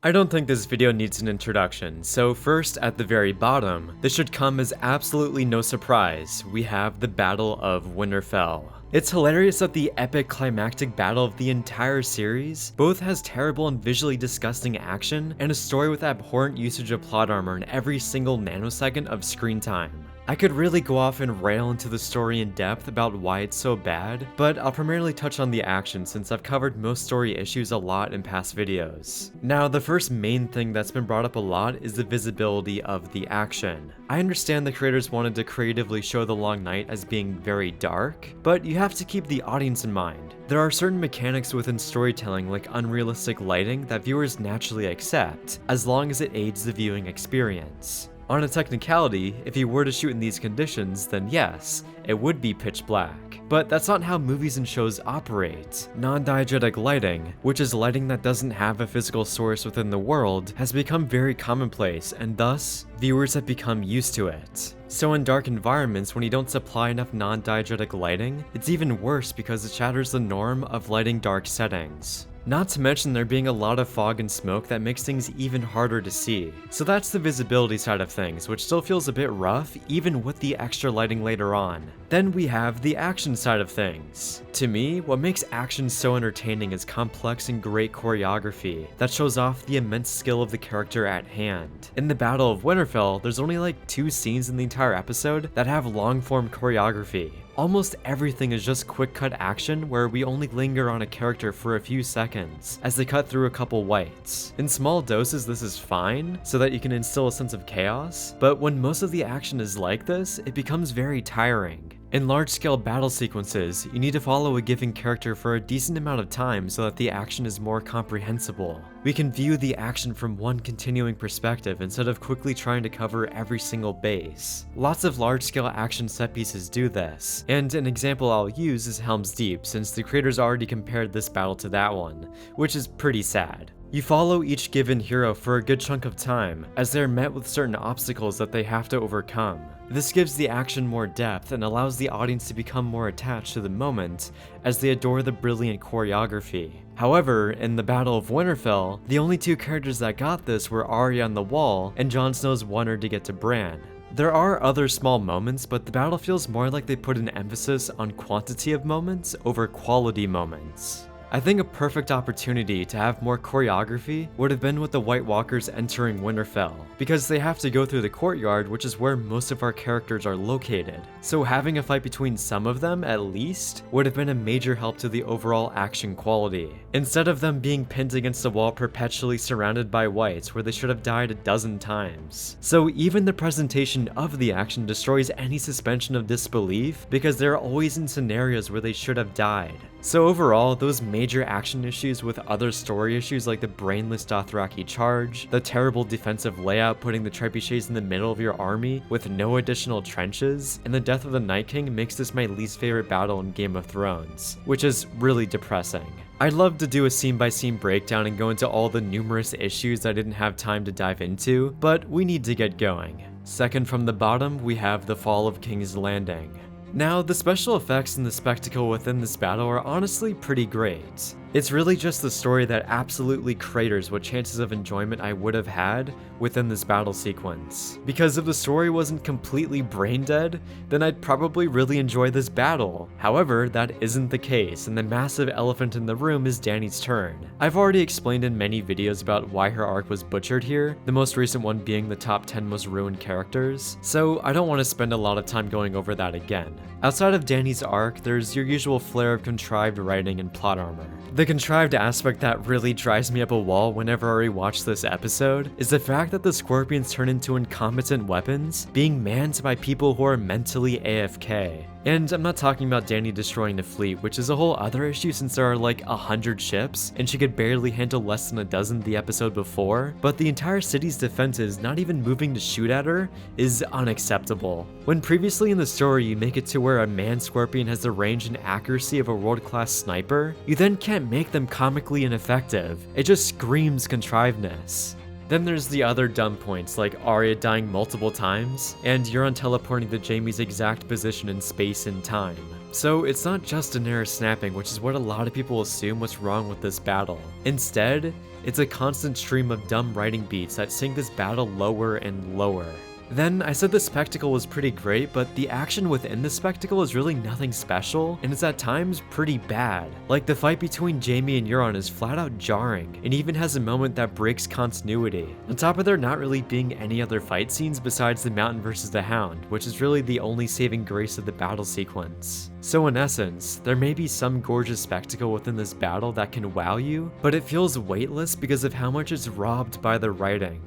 I don't think this video needs an introduction, so first at the very bottom, this should come as absolutely no surprise, we have the Battle of Winterfell. It's hilarious that the epic climactic battle of the entire series both has terrible and visually disgusting action and a story with abhorrent usage of plot armor in every single nanosecond of screen time. I could really go off and rail into the story in depth about why it's so bad, but I'll primarily touch on the action since I've covered most story issues a lot in past videos. Now, the first main thing that's been brought up a lot is the visibility of the action. I understand the creators wanted to creatively show the Long Night as being very dark, but you have to keep the audience in mind. There are certain mechanics within storytelling like unrealistic lighting that viewers naturally accept, as long as it aids the viewing experience. On a technicality, if you were to shoot in these conditions, then yes, it would be pitch black. But that's not how movies and shows operate. Non-diegetic lighting, which is lighting that doesn't have a physical source within the world, has become very commonplace, and thus, viewers have become used to it. So in dark environments, when you don't supply enough non-diegetic lighting, it's even worse because it shatters the norm of lighting dark settings. Not to mention there being a lot of fog and smoke that makes things even harder to see. So that's the visibility side of things, which still feels a bit rough even with the extra lighting later on. Then we have the action side of things. To me, what makes action so entertaining is complex and great choreography that shows off the immense skill of the character at hand. In the Battle of Winterfell, there's only like 2 scenes in the entire episode that have long-form choreography. Almost everything is just quick cut action where we only linger on a character for a few seconds as they cut through a couple whites. In small doses this is fine, so that you can instill a sense of chaos, but when most of the action is like this, it becomes very tiring. In large-scale battle sequences, you need to follow a given character for a decent amount of time so that the action is more comprehensible. We can view the action from one continuing perspective instead of quickly trying to cover every single base. Lots of large-scale action set pieces do this, and an example I'll use is Helm's Deep since the creators already compared this battle to that one, which is pretty sad. You follow each given hero for a good chunk of time, as they are met with certain obstacles that they have to overcome. This gives the action more depth and allows the audience to become more attached to the moment as they adore the brilliant choreography. However, in the Battle of Winterfell, the only 2 characters that got this were Arya on the wall and Jon Snow's wonder to get to Bran. There are other small moments, but the battle feels more like they put an emphasis on quantity of moments over quality moments. I think a perfect opportunity to have more choreography would have been with the White Walkers entering Winterfell, because they have to go through the courtyard, which is where most of our characters are located. So having a fight between some of them, at least, would have been a major help to the overall action quality, instead of them being pinned against the wall perpetually surrounded by whites where they should have died a dozen times. So even the presentation of the action destroys any suspension of disbelief because they're always in scenarios where they should have died. So overall, those major action issues with other story issues like the brainless Dothraki charge, the terrible defensive layout putting the trebuchets in the middle of your army with no additional trenches, and the death of the Night King makes this my least favorite battle in Game of Thrones, which is really depressing. I'd love to do a scene-by-scene breakdown and go into all the numerous issues I didn't have time to dive into, but we need to get going. Second from the bottom, we have the Fall of King's Landing. Now, the special effects and the spectacle within this battle are honestly pretty great. It's really just the story that absolutely craters what chances of enjoyment I would have had within this battle sequence. Because if the story wasn't completely brain dead, then I'd probably really enjoy this battle. However, that isn't the case, and the massive elephant in the room is Dany's turn. I've already explained in many videos about why her arc was butchered here, the most recent one being the top 10 most ruined characters, so I don't want to spend a lot of time going over that again. Outside of Dany's arc, there's your usual flair of contrived writing and plot armor. The contrived aspect that really drives me up a wall whenever I rewatch this episode is the fact that the scorpions turn into incompetent weapons being manned by people who are mentally AFK. And I'm not talking about Dany destroying the fleet, which is a whole other issue since there are like 100 ships, and she could barely handle less than a dozen the episode before, but the entire city's defenses not even moving to shoot at her is unacceptable. When previously in the story you make it to where a man scorpion has the range and accuracy of a world-class sniper, you then can't make them comically ineffective. It just screams contrivedness. Then there's the other dumb points like Arya dying multiple times, and Euron teleporting to Jaime's exact position in space and time. So it's not just Daenerys snapping, which is what a lot of people assume what's wrong with this battle. Instead, It's a constant stream of dumb writing beats that sink this battle lower and lower. Then, I said the spectacle was pretty great, but the action within the spectacle is really nothing special, and is at times pretty bad. Like, the fight between Jamie and Euron is flat out jarring, and even has a moment that breaks continuity. On top of there not really being any other fight scenes besides the Mountain versus the Hound, which is really the only saving grace of the battle sequence. So in essence, there may be some gorgeous spectacle within this battle that can wow you, but it feels weightless because of how much it's robbed by the writing.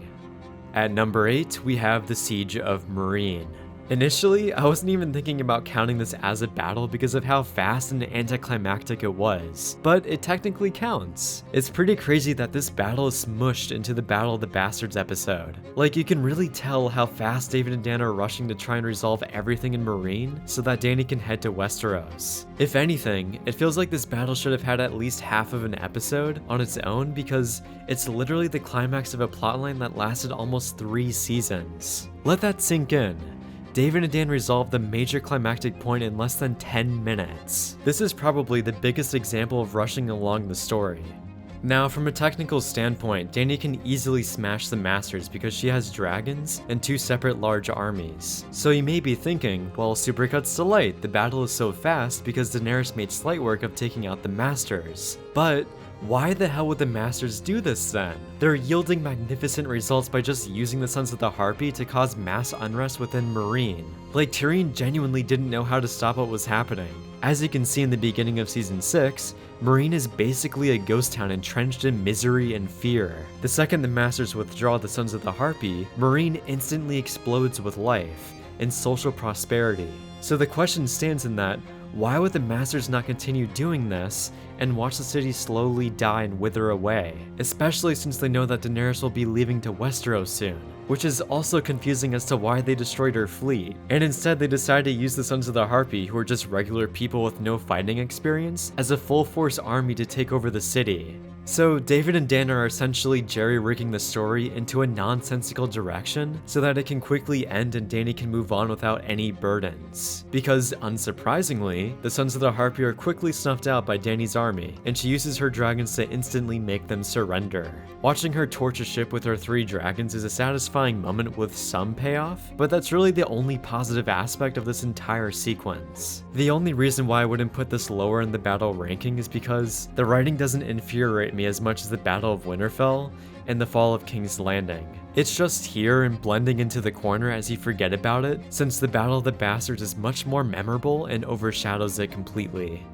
At number 8, we have the Siege of Meereen. Initially, I wasn't even thinking about counting this as a battle because of how fast and anticlimactic it was, but it technically counts. It's pretty crazy that this battle is smushed into the Battle of the Bastards episode. Like, you can really tell how fast David and Dan are rushing to try and resolve everything in Meereen so that Dany can head to Westeros. If anything, it feels like this battle should have had at least half of an episode on its own because it's literally the climax of a plotline that lasted almost 3 seasons. Let that sink in. David and Dan resolved the major climactic point in less than 10 minutes. This is probably the biggest example of rushing along the story. Now, from a technical standpoint, Dany can easily smash the Masters because she has dragons and 2 separate large armies. So you may be thinking, well, Supercuts delight, the battle is so fast because Daenerys made slight work of taking out the Masters. But why the hell would the Masters do this then? They're yielding magnificent results by just using the Sons of the Harpy to cause mass unrest within Meereen. Like, Tyrion genuinely didn't know how to stop what was happening. As you can see in the beginning of season 6, Meereen is basically a ghost town entrenched in misery and fear. The second the Masters withdraw the Sons of the Harpy, Meereen instantly explodes with life and social prosperity. So the question stands in that, why would the Masters not continue doing this and watch the city slowly die and wither away? Especially since they know that Daenerys will be leaving to Westeros soon, which is also confusing as to why they destroyed her fleet. And instead they decided to use the Sons of the Harpy, who are just regular people with no fighting experience, as a full force army to take over the city. So David and Dan are essentially jerry-rigging the story into a nonsensical direction so that it can quickly end and Dany can move on without any burdens. Because, unsurprisingly, the Sons of the Harpy are quickly snuffed out by Dany's army, and she uses her dragons to instantly make them surrender. Watching her torch a ship with her 3 dragons is a satisfying moment with some payoff, but that's really the only positive aspect of this entire sequence. The only reason why I wouldn't put this lower in the battle ranking is because the writing doesn't infuriate me as much as the Battle of Winterfell and the Fall of King's Landing. It's just here and blending into the corner as you forget about it, since the Battle of the Bastards is much more memorable and overshadows it completely.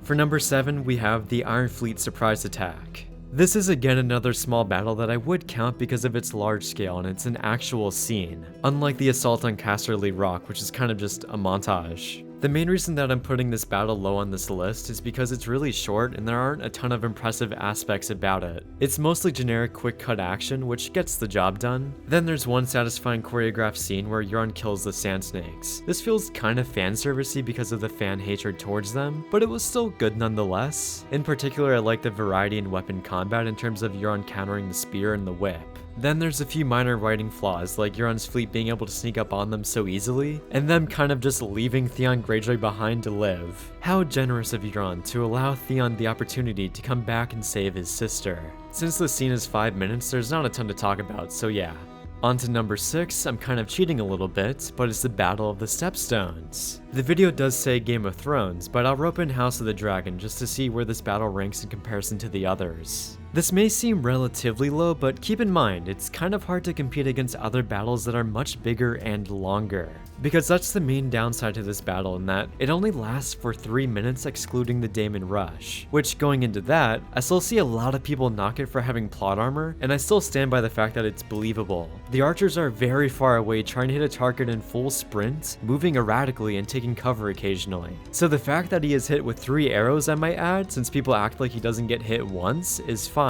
For number 7, we have the Iron Fleet surprise attack. This is again another small battle that I would count because of its large scale and it's an actual scene, unlike the assault on Casterly Rock, which is kind of just a montage. The main reason that I'm putting this battle low on this list is because it's really short and there aren't a ton of impressive aspects about it. It's mostly generic quick cut action, which gets the job done. Then there's one satisfying choreographed scene where Euron kills the Sand Snakes. This feels kind of fan-servicey because of the fan hatred towards them, but it was still good nonetheless. In particular, I like the variety in weapon combat in terms of Euron countering the spear and the whip. Then there's a few minor writing flaws, like Euron's fleet being able to sneak up on them so easily, and them kind of just leaving Theon Greyjoy behind to live. How generous of Euron to allow Theon the opportunity to come back and save his sister. Since the scene is 5 minutes, there's not a ton to talk about, so yeah. On to number 6, I'm kind of cheating a little bit, but it's the Battle of the Stepstones. The video does say Game of Thrones, but I'll rope in House of the Dragon just to see where this battle ranks in comparison to the others. This may seem relatively low, but keep in mind, it's kind of hard to compete against other battles that are much bigger and longer. Because that's the main downside to this battle in that it only lasts for 3 minutes excluding the Daemon Rush. Which, going into that, I still see a lot of people knock it for having plot armor, and I still stand by the fact that it's believable. The archers are very far away trying to hit a target in full sprint, moving erratically and taking cover occasionally. So the fact that he is hit with 3 arrows, I might add, since people act like he doesn't get hit once, is fine.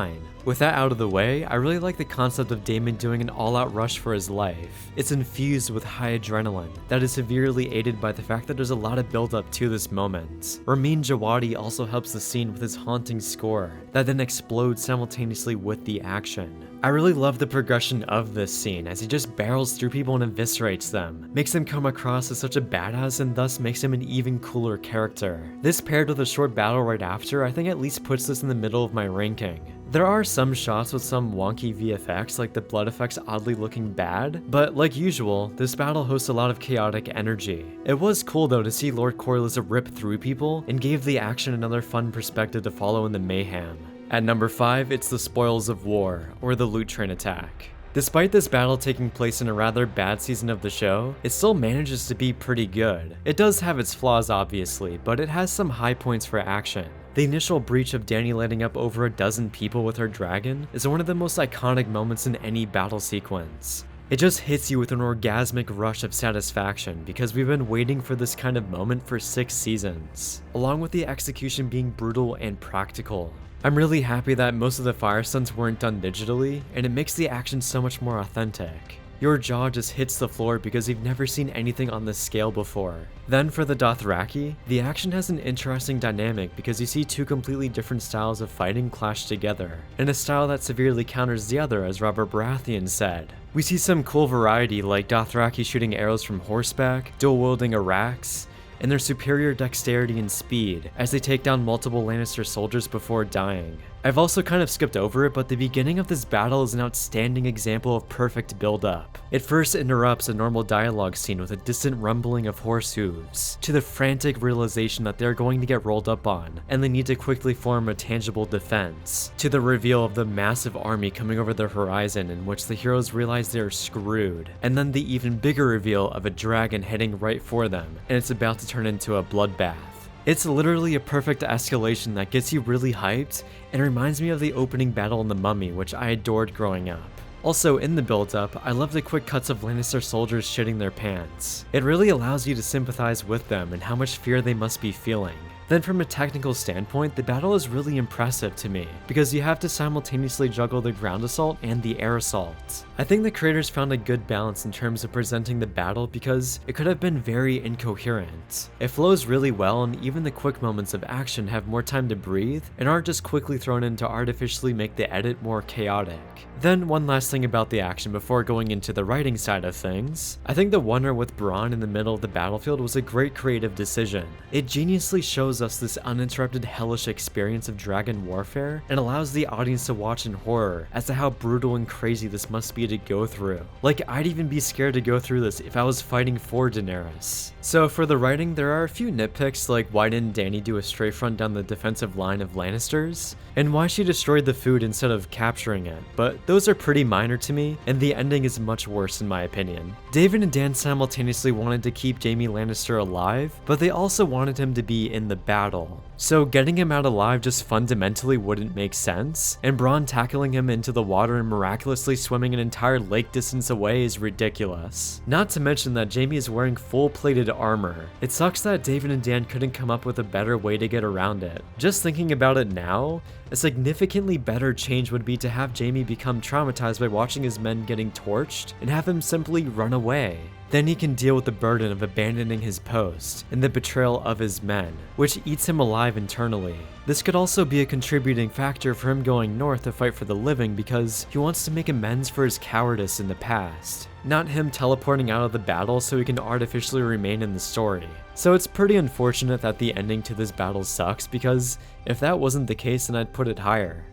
With that out of the way, I really like the concept of Daemon doing an all-out rush for his life. It's infused with high adrenaline, that is severely aided by the fact that there's a lot of build-up to this moment. Ramin Djawadi also helps the scene with his haunting score, that then explodes simultaneously with the action. I really love the progression of this scene, as he just barrels through people and eviscerates them, makes him come across as such a badass and thus makes him an even cooler character. This paired with a short battle right after, I think at least puts this in the middle of my ranking. There are some shots with some wonky VFX, like the blood effects oddly looking bad, but like usual, this battle hosts a lot of chaotic energy. It was cool though to see Lord Corlys rip through people and gave the action another fun perspective to follow in the mayhem. At number 5, it's the Spoils of War, or the Loot Train attack. Despite this battle taking place in a rather bad season of the show, it still manages to be pretty good. It does have its flaws obviously, but it has some high points for action. The initial breach of Dany lighting up over a dozen people with her dragon is one of the most iconic moments in any battle sequence. It just hits you with an orgasmic rush of satisfaction because we've been waiting for this kind of moment for 6 seasons, along with the execution being brutal and practical. I'm really happy that most of the fire stunts weren't done digitally, and it makes the action so much more authentic. Your jaw just hits the floor because you've never seen anything on this scale before. Then for the Dothraki, the action has an interesting dynamic because you see 2 completely different styles of fighting clash together, and a style that severely counters the other, as Robert Baratheon said. We see some cool variety like Dothraki shooting arrows from horseback, dual wielding araks, and their superior dexterity and speed as they take down multiple Lannister soldiers before dying. I've also kind of skipped over it, but the beginning of this battle is an outstanding example of perfect build-up. It first interrupts a normal dialogue scene with a distant rumbling of horse hooves, to the frantic realization that they're going to get rolled up on, and they need to quickly form a tangible defense, to the reveal of the massive army coming over the horizon in which the heroes realize they are screwed, and then the even bigger reveal of a dragon heading right for them, and it's about to turn into a bloodbath. It's literally a perfect escalation that gets you really hyped and reminds me of the opening battle in The Mummy, which I adored growing up. Also, in the build-up, I love the quick cuts of Lannister soldiers shitting their pants. It really allows you to sympathize with them and how much fear they must be feeling. Then from a technical standpoint, the battle is really impressive to me, because you have to simultaneously juggle the ground assault and the air assault. I think the creators found a good balance in terms of presenting the battle because it could have been very incoherent. It flows really well, and even the quick moments of action have more time to breathe and aren't just quickly thrown in to artificially make the edit more chaotic. Then one last thing about the action before going into the writing side of things. I think the wonder with Bronn in the middle of the battlefield was a great creative decision. It geniusly shows us this uninterrupted hellish experience of dragon warfare and allows the audience to watch in horror as to how brutal and crazy this must be to go through. Like, I'd even be scared to go through this if I was fighting for Daenerys. So for the writing, there are a few nitpicks, like why didn't Dany do a strafe run down the defensive line of Lannisters, and why she destroyed the food instead of capturing it, but those are pretty minor to me, and the ending is much worse in my opinion. David and Dan simultaneously wanted to keep Jaime Lannister alive, but they also wanted him to be in the battle. So getting him out alive just fundamentally wouldn't make sense, and Bronn tackling him into the water and miraculously swimming an entire lake distance away is ridiculous. Not to mention that Jaime is wearing full-plated armor. It sucks that David and Dan couldn't come up with a better way to get around it. Just thinking about it now, a significantly better change would be to have Jaime become traumatized by watching his men getting torched and have him simply run away. Then he can deal with the burden of abandoning his post and the betrayal of his men, which eats him alive internally. This could also be a contributing factor for him going north to fight for the living because he wants to make amends for his cowardice in the past, not him teleporting out of the battle so he can artificially remain in the story. So it's pretty unfortunate that the ending to this battle sucks, because if that wasn't the case, then I'd put it higher.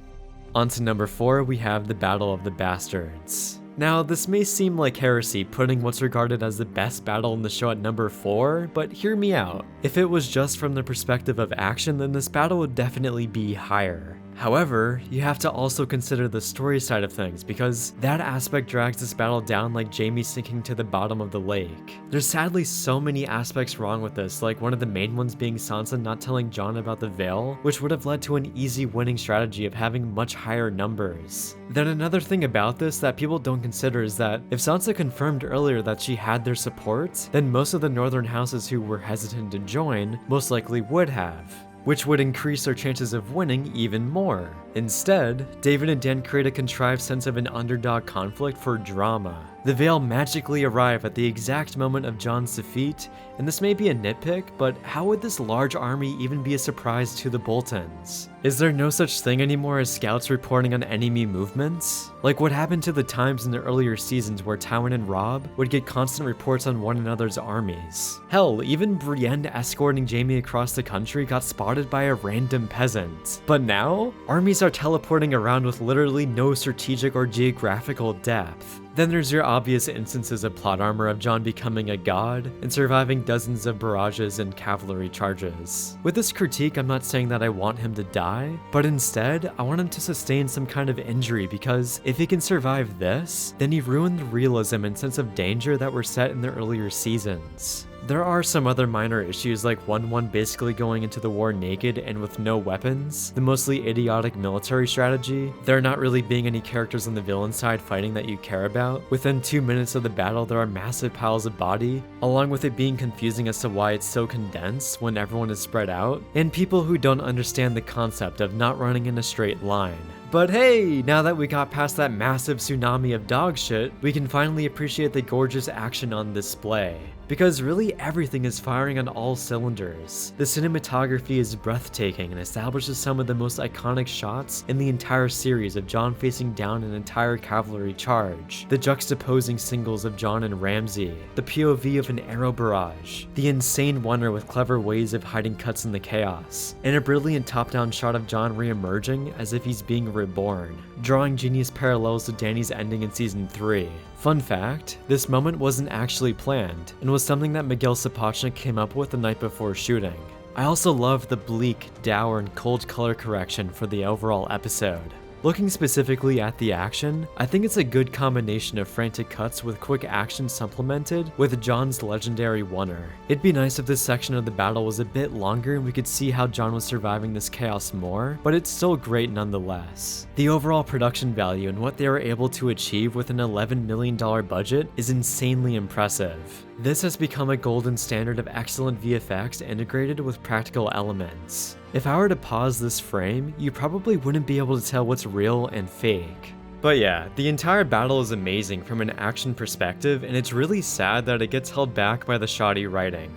On to number 4, we have the Battle of the Bastards. Now, this may seem like heresy putting what's regarded as the best battle in the show at number 4, but hear me out. If it was just from the perspective of action, then this battle would definitely be higher. However, you have to also consider the story side of things, because that aspect drags this battle down like Jaime sinking to the bottom of the lake. There's sadly so many aspects wrong with this, like one of the main ones being Sansa not telling Jon about the Veil, which would have led to an easy winning strategy of having much higher numbers. Then another thing about this that people don't consider is that if Sansa confirmed earlier that she had their support, then most of the northern houses who were hesitant to join most likely would have, which would increase their chances of winning even more. Instead, David and Dan create a contrived sense of an underdog conflict for drama. The Veil magically arrive at the exact moment of Jon's defeat, and this may be a nitpick, but how would this large army even be a surprise to the Boltons? Is there no such thing anymore as scouts reporting on enemy movements? Like what happened to the times in the earlier seasons where Tywin and Robb would get constant reports on one another's armies. Hell, even Brienne escorting Jaime across the country got spotted by a random peasant. But now, armies enemies are teleporting around with literally no strategic or geographical depth. Then there's your obvious instances of plot armor of Jon becoming a god and surviving dozens of barrages and cavalry charges. With this critique, I'm not saying that I want him to die, but instead, I want him to sustain some kind of injury, because if he can survive this, then he ruined the realism and sense of danger that were set in the earlier seasons. There are some other minor issues, like 1-1 basically going into the war naked and with no weapons, the mostly idiotic military strategy, there not really being any characters on the villain side fighting that you care about. Within 2 minutes of the battle, there are massive piles of body, along with it being confusing as to why it's so condensed when everyone is spread out, and people who don't understand the concept of not running in a straight line. But hey, now that we got past that massive tsunami of dog shit, we can finally appreciate the gorgeous action on display. Because really everything is firing on all cylinders. The cinematography is breathtaking and establishes some of the most iconic shots in the entire series of Jon facing down an entire cavalry charge, the juxtaposing singles of Jon and Ramsay, the POV of an arrow barrage, the insane wonder with clever ways of hiding cuts in the chaos, and a brilliant top-down shot of Jon re-emerging as if he's being reborn, drawing genius parallels to Dany's ending in season 3. Fun fact, this moment wasn't actually planned, and was something that Miguel Sapochnik came up with the night before shooting. I also love the bleak, dour, and cold color correction for the overall episode. Looking specifically at the action, I think it's a good combination of frantic cuts with quick action supplemented with Jon's legendary wonder. It'd be nice if this section of the battle was a bit longer and we could see how Jon was surviving this chaos more, but it's still great nonetheless. The overall production value and what they were able to achieve with an $11 million budget is insanely impressive. This has become a golden standard of excellent VFX integrated with practical elements. If I were to pause this frame, you probably wouldn't be able to tell what's real and fake. But yeah, the entire battle is amazing from an action perspective, and it's really sad that it gets held back by the shoddy writing.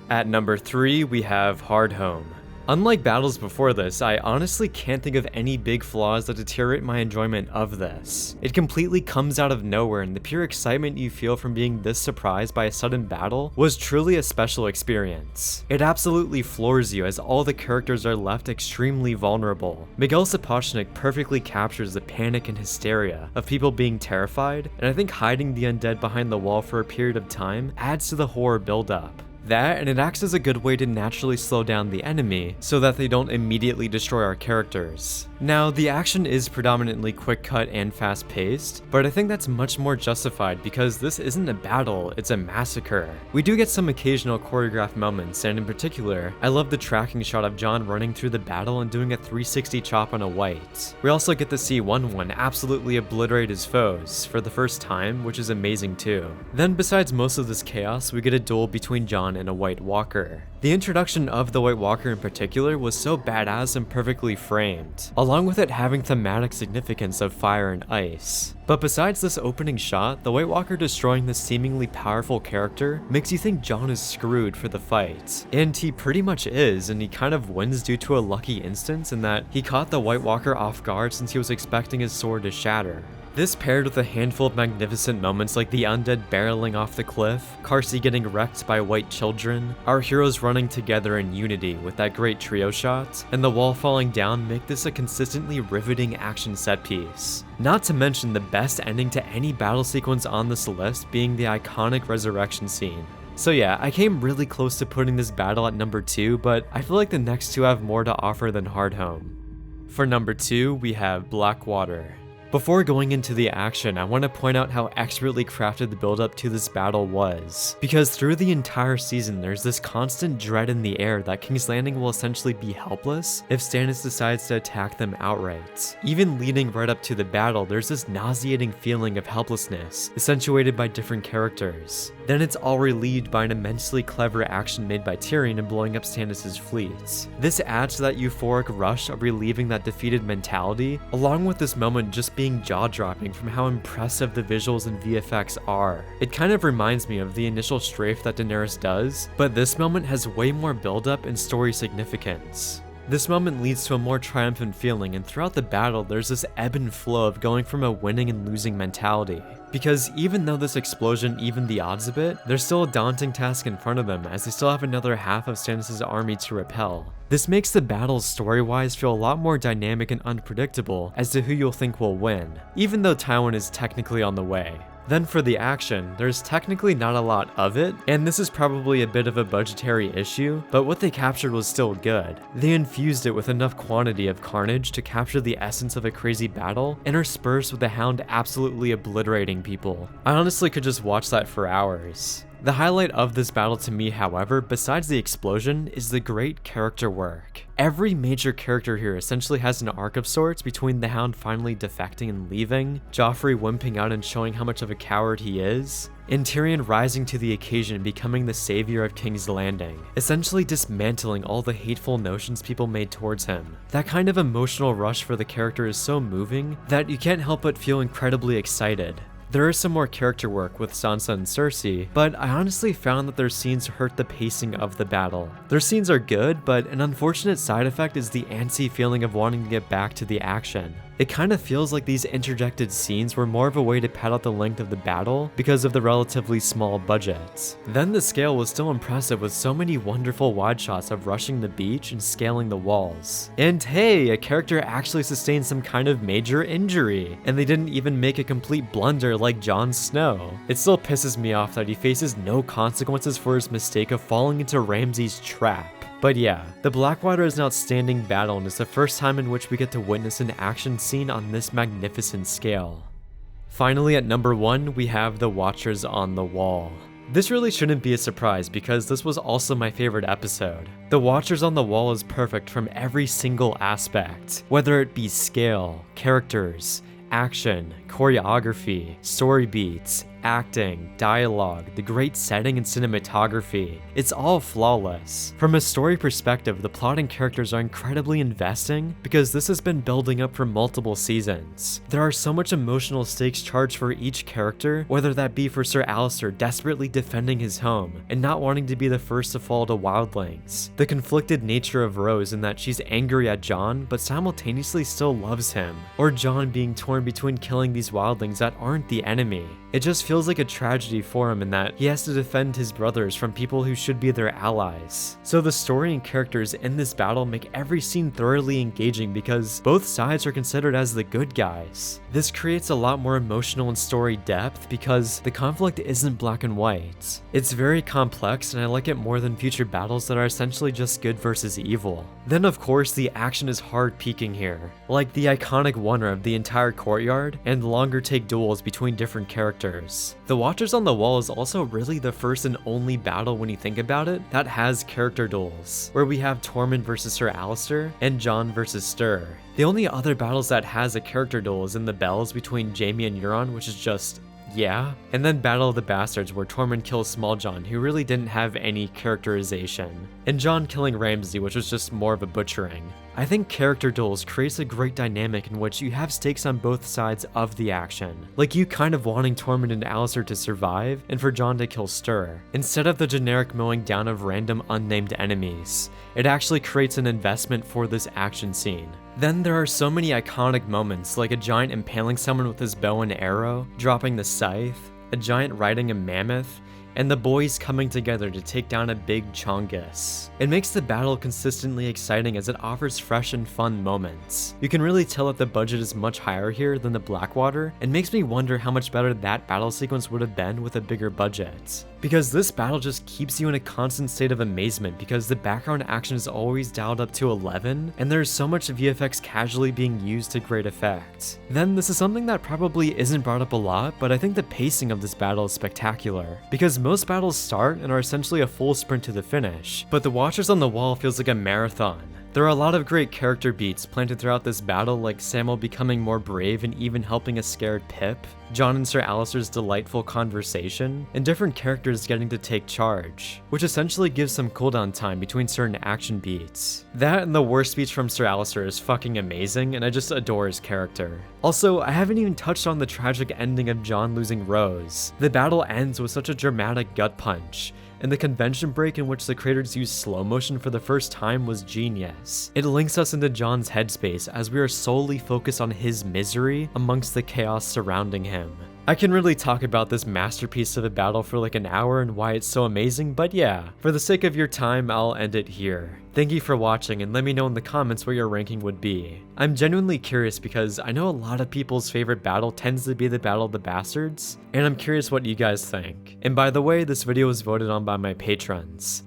At number 3, we have Hardhome. Unlike battles before this, I honestly can't think of any big flaws that deteriorate my enjoyment of this. It completely comes out of nowhere, and the pure excitement you feel from being this surprised by a sudden battle was truly a special experience. It absolutely floors you as all the characters are left extremely vulnerable. Miguel Sapochnik perfectly captures the panic and hysteria of people being terrified, and I think hiding the undead behind the wall for a period of time adds to the horror buildup. That, and it acts as a good way to naturally slow down the enemy so that they don't immediately destroy our characters. Now, the action is predominantly quick cut and fast paced, but I think that's much more justified because this isn't a battle, it's a massacre. We do get some occasional choreographed moments, and in particular, I love the tracking shot of Jon running through the battle and doing a 360 chop on a white. We also get to see 1-1 absolutely obliterate his foes for the first time, which is amazing too. Then besides most of this chaos, we get a duel between Jon and a White Walker. The introduction of the White Walker in particular was so badass and perfectly framed, along with it having thematic significance of fire and ice. But besides this opening shot, the White Walker destroying this seemingly powerful character makes you think Jon is screwed for the fight. And he pretty much is, and he kind of wins due to a lucky instance in that he caught the White Walker off guard since he was expecting his sword to shatter. This paired with a handful of magnificent moments like the undead barreling off the cliff, Carsey getting wrecked by white children, our heroes running together in unity with that great trio shot, and the wall falling down make this a consistently riveting action set piece. Not to mention the best ending to any battle sequence on this list being the iconic resurrection scene. So yeah, I came really close to putting this battle at number 2, but I feel like the next two have more to offer than Hardhome. For number 2, we have Blackwater. Before going into the action, I want to point out how expertly crafted the build-up to this battle was. Because through the entire season, there's this constant dread in the air that King's Landing will essentially be helpless if Stannis decides to attack them outright. Even leading right up to the battle, there's this nauseating feeling of helplessness, accentuated by different characters. Then it's all relieved by an immensely clever action made by Tyrion in blowing up Stannis' fleet. This adds to that euphoric rush of relieving that defeated mentality, along with this moment just being jaw-dropping from how impressive the visuals and VFX are. It kind of reminds me of the initial strafe that Daenerys does, but this moment has way more build-up and story significance. This moment leads to a more triumphant feeling, and throughout the battle there's this ebb and flow of going from a winning and losing mentality. Because even though this explosion evened the odds a bit, there's still a daunting task in front of them as they still have another half of Stannis' army to repel. This makes the battles story-wise feel a lot more dynamic and unpredictable as to who you'll think will win, even though Tywin is technically on the way. Then for the action, there's technically not a lot of it, and this is probably a bit of a budgetary issue, but what they captured was still good. They infused it with enough quantity of carnage to capture the essence of a crazy battle, interspersed with the Hound absolutely obliterating people. I honestly could just watch that for hours. The highlight of this battle to me, however, besides the explosion, is the great character work. Every major character here essentially has an arc of sorts between the Hound finally defecting and leaving, Joffrey wimping out and showing how much of a coward he is, and Tyrion rising to the occasion and becoming the savior of King's Landing, essentially dismantling all the hateful notions people made towards him. That kind of emotional rush for the character is so moving that you can't help but feel incredibly excited. There is some more character work with Sansa and Cersei, but I honestly found that their scenes hurt the pacing of the battle. Their scenes are good, but an unfortunate side effect is the antsy feeling of wanting to get back to the action. It kind of feels like these interjected scenes were more of a way to pad out the length of the battle because of the relatively small budgets. Then the scale was still impressive with so many wonderful wide shots of rushing the beach and scaling the walls. And hey, a character actually sustained some kind of major injury, and they didn't even make a complete blunder like Jon Snow. It still pisses me off that he faces no consequences for his mistake of falling into Ramsay's trap. But yeah, the Blackwater is an outstanding battle and it's the first time in which we get to witness an action scene on this magnificent scale. Finally, at number 1, we have the Watchers on the Wall. This really shouldn't be a surprise because this was also my favorite episode. The Watchers on the Wall is perfect from every single aspect, whether it be scale, characters, action, choreography, story beats, acting, dialogue, the great setting and cinematography. It's all flawless. From a story perspective, the plot and characters are incredibly investing because this has been building up for multiple seasons. There are so much emotional stakes charged for each character, whether that be for Sir Alliser desperately defending his home and not wanting to be the first to fall to wildlings, the conflicted nature of Rose in that she's angry at Jon but simultaneously still loves him, or Jon being torn between killing these wildlings that aren't the enemy. It just feels like a tragedy for him in that he has to defend his brothers from people who should be their allies. So the story and characters in this battle make every scene thoroughly engaging because both sides are considered as the good guys. This creates a lot more emotional and story depth because the conflict isn't black and white. It's very complex and I like it more than future battles that are essentially just good versus evil. Then of course the action is hard peaking here, like the iconic wonder of the entire courtyard and longer take duels between different characters. The Watchers on the Wall is also really the first and only battle when you think about it that has character duels, where we have Tormund versus Sir Alliser and Jon versus Styr. The only other battles that has a character duel is in the Bells between Jaime and Euron, which is just yeah, and then Battle of the Bastards where Tormund kills Small Jon, who really didn't have any characterization, and Jon killing Ramsay, which was just more of a butchering. I think character duels creates a great dynamic in which you have stakes on both sides of the action, like you kind of wanting Tormund and Alliser to survive and for Jon to kill Styr, instead of the generic mowing down of random unnamed enemies. It actually creates an investment for this action scene. Then there are so many iconic moments, like a giant impaling someone with his bow and arrow, dropping the scythe, a giant riding a mammoth, and the boys coming together to take down a big Chongus. It makes the battle consistently exciting as it offers fresh and fun moments. You can really tell that the budget is much higher here than the Blackwater, and makes me wonder how much better that battle sequence would have been with a bigger budget. Because this battle just keeps you in a constant state of amazement because the background action is always dialed up to 11, and there's so much VFX casually being used to great effect. Then this is something that probably isn't brought up a lot, but I think the pacing of this battle is spectacular, because most battles start and are essentially a full sprint to the finish, but the Watchers on the Wall feels like a marathon. There are a lot of great character beats planted throughout this battle, like Samwell becoming more brave and even helping a scared Pip, Jon and Sir Alliser's delightful conversation, and different characters getting to take charge, which essentially gives some cooldown time between certain action beats. That and the war speech from Sir Alliser is fucking amazing, and I just adore his character. Also, I haven't even touched on the tragic ending of Jon losing Rose. The battle ends with such a dramatic gut punch, and the convention break in which the creators used slow motion for the first time was genius. It links us into Jon's headspace as we are solely focused on his misery amongst the chaos surrounding him. I can really talk about this masterpiece of a battle for like an hour and why it's so amazing, but yeah, for the sake of your time, I'll end it here. Thank you for watching, and let me know in the comments what your ranking would be. I'm genuinely curious because I know a lot of people's favorite battle tends to be the Battle of the Bastards, and I'm curious what you guys think. And by the way, this video was voted on by my patrons.